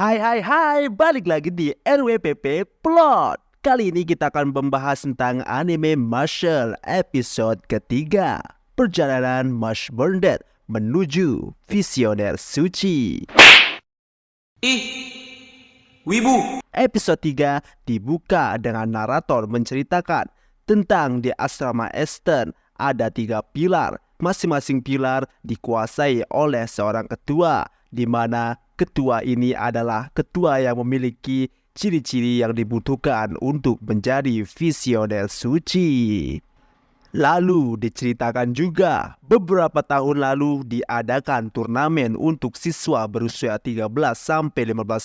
Hai, balik lagi di RWPP Plot. Kali ini kita akan membahas tentang anime Marshall episode ketiga, Perjalanan Marsh Burnett menuju Visioner Suci. Wibu. Episode 3 dibuka dengan narator menceritakan tentang di asrama Eastern ada 3 pilar. Masing-masing pilar dikuasai oleh seorang ketua, di mana ketua ini adalah ketua yang memiliki ciri-ciri yang dibutuhkan untuk menjadi visioner suci. Lalu diceritakan juga beberapa tahun lalu diadakan turnamen untuk siswa berusia 13-15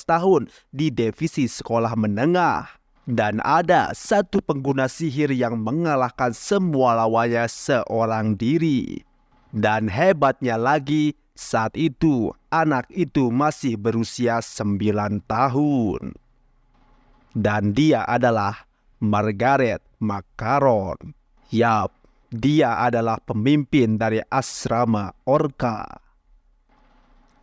tahun di divisi sekolah menengah. Dan ada satu pengguna sihir yang mengalahkan semua lawannya seorang diri. Dan hebatnya lagi, saat itu anak itu masih berusia 9 tahun. Dan dia adalah Margaret Makaron. Yap, dia adalah pemimpin dari asrama Orca.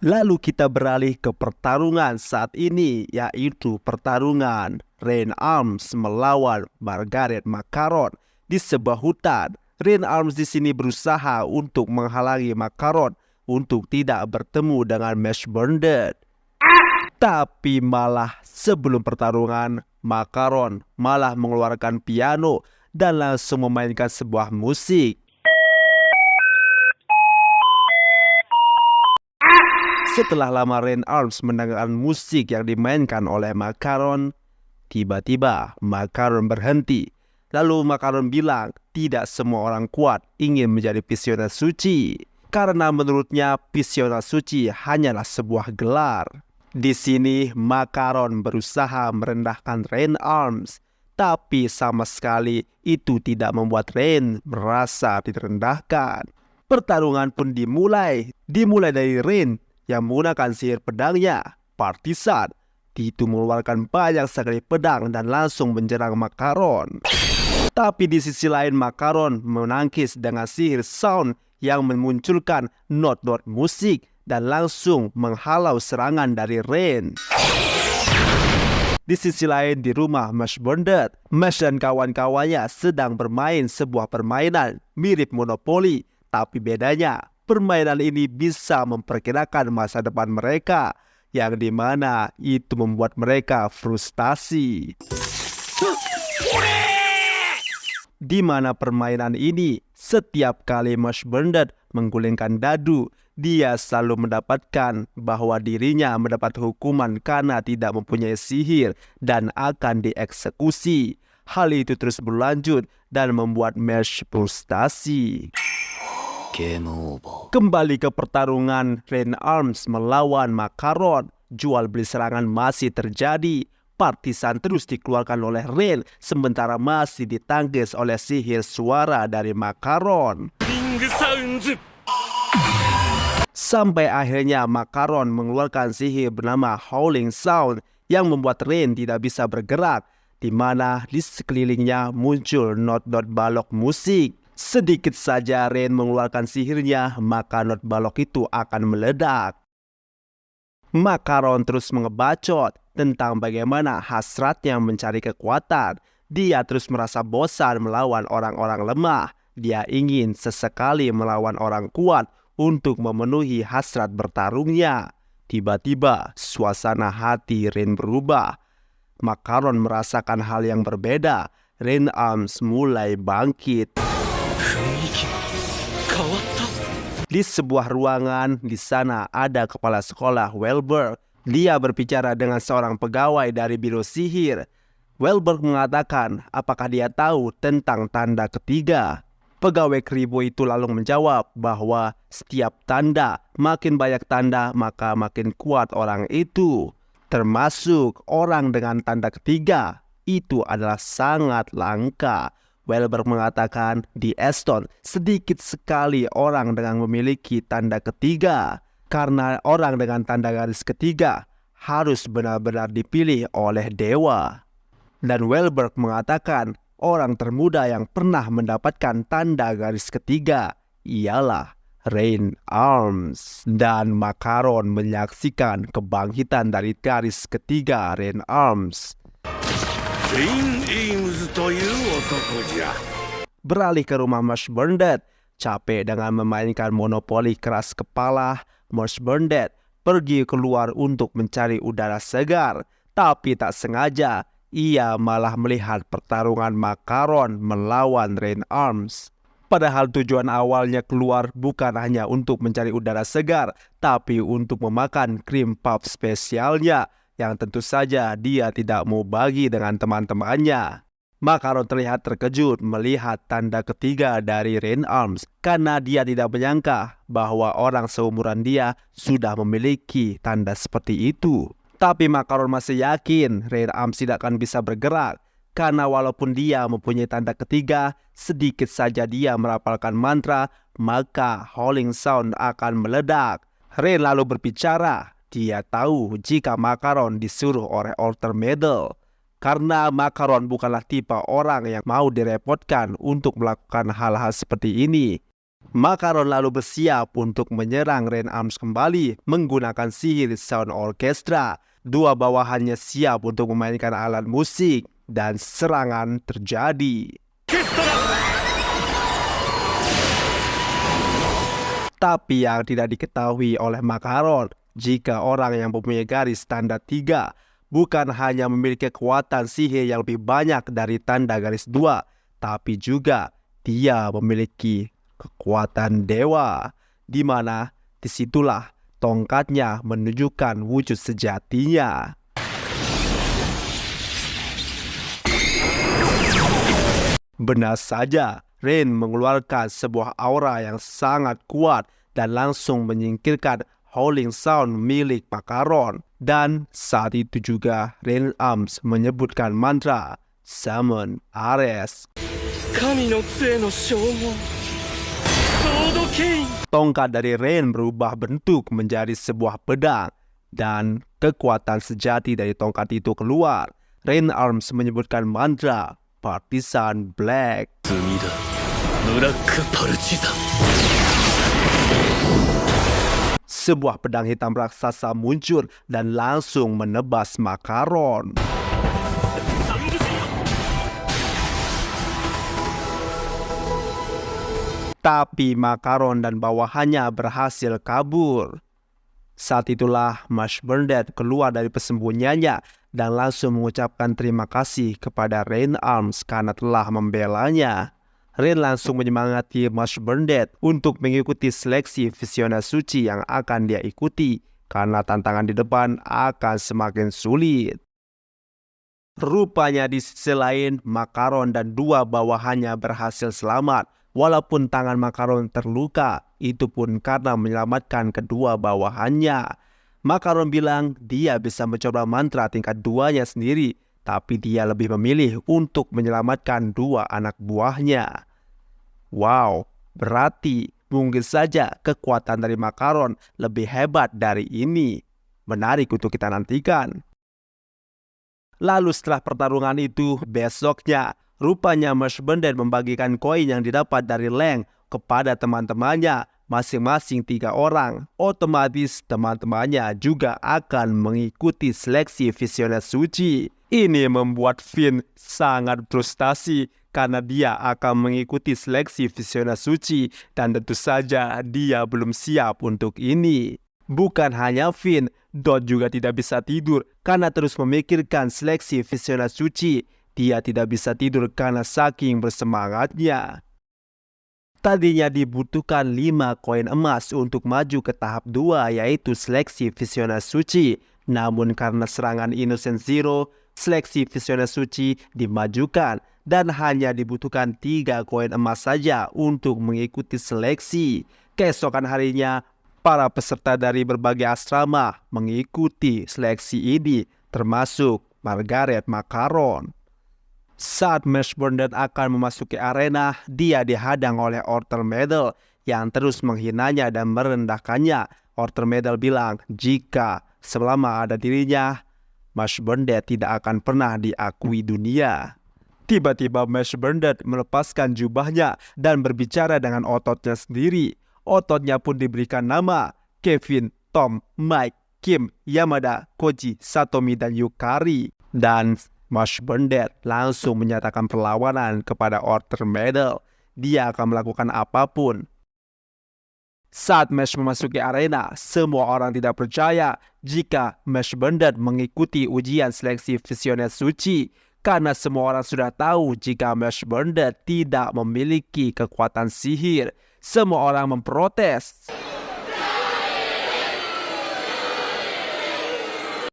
Lalu kita beralih ke pertarungan saat ini, yaitu pertarungan Rain Arms melawan Margaret Makaron di sebuah hutan. Rain Arms di sini berusaha untuk menghalangi Makaron untuk tidak bertemu dengan Marsh Burnett. Tapi malah sebelum pertarungan, Makaron malah mengeluarkan piano dan langsung memainkan sebuah musik. Setelah lama Rain Arms mendengarkan musik yang dimainkan oleh Makaron, tiba-tiba Makaron berhenti. Lalu Makaron bilang tidak semua orang kuat ingin menjadi visioner suci, karena menurutnya visioner suci hanyalah sebuah gelar. Di sini Makaron berusaha merendahkan Rain Arms, tapi sama sekali itu tidak membuat Rain merasa direndahkan. Pertarungan pun dimulai dari Rain yang menggunakan sihir pedangnya, Partisan. Itu mengeluarkan banyak sekali pedang dan langsung menyerang Makaron. Tapi di sisi lain Makaron menangkis dengan sihir sound yang memunculkan not-not musik dan langsung menghalau serangan dari Rain. Di sisi lain di rumah Marsh Burnett, Marsh dan kawan-kawannya sedang bermain sebuah permainan mirip Monopoly, tapi bedanya permainan ini bisa memperkirakan masa depan mereka, yang dimana itu membuat mereka frustasi. Di mana permainan ini, setiap kali Marsh Burnett menggulingkan dadu, dia selalu mendapatkan bahwa dirinya mendapat hukuman karena tidak mempunyai sihir dan akan dieksekusi. Hal itu terus berlanjut dan membuat Marsh frustasi. Kembali ke pertarungan Rain Arms melawan Makaron. Jual beli serangan masih terjadi. Partisan terus dikeluarkan oleh Rain, sementara masih ditangkis oleh sihir suara dari Makaron. Sampai akhirnya Makaron mengeluarkan sihir bernama Howling Sound yang membuat Rain tidak bisa bergerak, di mana di sekelilingnya muncul not-not balok musik. Sedikit saja Rain mengeluarkan sihirnya, maka not balok itu akan meledak. Makaron terus mengebacot tentang bagaimana hasratnya mencari kekuatan. Dia terus merasa bosan melawan orang-orang lemah. Dia ingin sesekali melawan orang kuat untuk memenuhi hasrat bertarungnya. Tiba-tiba suasana hati Rain berubah. Makaron merasakan hal yang berbeda. Rain Arms mulai bangkit. Di sebuah ruangan, di sana ada kepala sekolah Welberg. Dia berbicara dengan seorang pegawai dari biro sihir. Welberg mengatakan apakah dia tahu tentang tanda ketiga. Pegawai keribu itu lalu menjawab bahwa setiap tanda, makin banyak tanda maka makin kuat orang itu. Termasuk orang dengan tanda ketiga, itu adalah sangat langka. Welberg mengatakan di Eston sedikit sekali orang dengan memiliki tanda ketiga, karena orang dengan tanda garis ketiga harus benar-benar dipilih oleh dewa. Dan Welberg mengatakan orang termuda yang pernah mendapatkan tanda garis ketiga ialah Rain Arms. Dan Makaron menyaksikan kebangkitan dari garis ketiga Rain Arms. Beralih ke rumah Marsh Burnett. Capek dengan memainkan monopoli keras kepala, Marsh Burnett pergi keluar untuk mencari udara segar. Tapi tak sengaja, ia malah melihat pertarungan Makaron melawan Rain Arms. Padahal tujuan awalnya keluar bukan hanya untuk mencari udara segar, tapi untuk memakan krim puff spesialnya, yang tentu saja dia tidak mau bagi dengan teman-temannya. Makaron terlihat terkejut melihat tanda ketiga dari Rain Arms karena dia tidak menyangka bahwa orang seumuran dia sudah memiliki tanda seperti itu. Tapi Makaron masih yakin Rain Arms tidak akan bisa bergerak karena walaupun dia mempunyai tanda ketiga, sedikit saja dia merapalkan mantra, maka Howling Sound akan meledak. Rain lalu berbicara, dia tahu jika Makaron disuruh oleh Alter Metal. Karena Makaron bukanlah tipe orang yang mau direpotkan untuk melakukan hal-hal seperti ini. Makaron lalu bersiap untuk menyerang Rain Arms kembali menggunakan sihir Sound Orchestra. Dua bawahannya siap untuk memainkan alat musik dan serangan terjadi. Tapi yang tidak diketahui oleh Makaron, jika orang yang mempunyai garis tanda 3 bukan hanya memiliki kekuatan sihir yang lebih banyak dari tanda garis 2, tapi juga dia memiliki kekuatan dewa, di mana disitulah tongkatnya menunjukkan wujud sejatinya. Benar saja, Rain mengeluarkan sebuah aura yang sangat kuat dan langsung menyingkirkan Howling Sound milik Makaron. Dan saat itu juga Rain Arms menyebutkan mantra Summon Ares. Tongkat dari Rain berubah bentuk menjadi sebuah pedang dan kekuatan sejati dari tongkat itu keluar. Rain Arms menyebutkan mantra Partisan Black. Sebuah pedang hitam raksasa muncul dan langsung menebas Makaron. Tapi Makaron dan bawahannya berhasil kabur. Saat itulah Marsh Burnett keluar dari persembunyiannya dan langsung mengucapkan terima kasih kepada Rain Arms karena telah membelanya. Rain langsung menyemangati Marsh Burnett untuk mengikuti seleksi Visiona Suci yang akan dia ikuti karena tantangan di depan akan semakin sulit. Rupanya di sisi lain, Makaron dan dua bawahannya berhasil selamat. Walaupun tangan Makaron terluka, itu pun karena menyelamatkan kedua bawahannya. Makaron bilang dia bisa mencoba mantra tingkat 2-nya sendiri, tapi dia lebih memilih untuk menyelamatkan dua anak buahnya. Wow, berarti mungkin saja kekuatan dari Makaron lebih hebat dari ini. Menarik untuk kita nantikan. Lalu setelah pertarungan itu, besoknya, rupanya Marsh Burnett membagikan koin yang didapat dari Leng kepada teman-temannya, masing-masing 3 orang. Otomatis teman-temannya juga akan mengikuti seleksi Visiona Suci. Ini membuat Finn sangat frustasi karena dia akan mengikuti seleksi Visiona Suci dan tentu saja dia belum siap untuk ini. Bukan hanya Finn, Dot juga tidak bisa tidur karena terus memikirkan seleksi Visiona Suci. Dia tidak bisa tidur karena saking bersemangatnya. Tadinya dibutuhkan 5 koin emas untuk maju ke tahap 2 yaitu seleksi Visiona Suci. Namun karena serangan Innocent Zero, seleksi Visiona Suci dimajukan dan hanya dibutuhkan 3 koin emas saja untuk mengikuti seleksi. Keesokan harinya, para peserta dari berbagai asrama mengikuti seleksi ini, termasuk Margaret Makaron. Saat Marsh Burnett akan memasuki arena, dia dihadang oleh Alter Metal yang terus menghinanya dan merendahkannya. Alter Metal bilang jika selama ada dirinya, Marsh Burnett tidak akan pernah diakui dunia. Tiba-tiba Marsh Burnett melepaskan jubahnya dan berbicara dengan ototnya sendiri. Ototnya pun diberikan nama Kevin, Tom, Mike, Kim, Yamada, Koji, Satomi, dan Yukari. Dan Smash Bandit langsung menyatakan perlawanan kepada Order Medal. Dia akan melakukan apapun. Saat match memasuki arena, semua orang tidak percaya jika Smash Bandit mengikuti ujian seleksi visioner suci. Karena semua orang sudah tahu jika Smash Bandit tidak memiliki kekuatan sihir. Semua orang memprotes.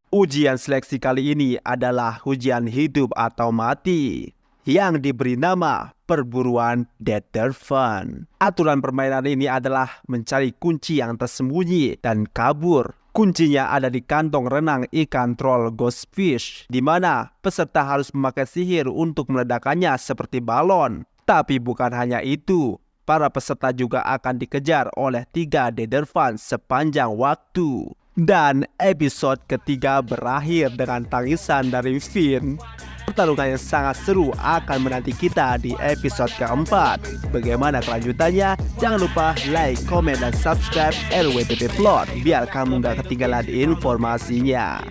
Ujian seleksi kali ini adalah ujian hidup atau mati yang diberi nama perburuan Dead Dolphin. Aturan permainan ini adalah mencari kunci yang tersembunyi dan kabur. Kuncinya ada di kantong renang ikan troll Ghost Fish, di mana peserta harus memakai sihir untuk meledakkannya seperti balon. Tapi bukan hanya itu, para peserta juga akan dikejar oleh 3 Dead Dolphin sepanjang waktu. Dan episode ketiga berakhir dengan tangisan dari Finn. Pertarungan yang sangat seru akan menanti kita di episode keempat. Bagaimana kelanjutannya? Jangan lupa like, comment, dan subscribe RWTP Plot biar kamu gak ketinggalan informasinya.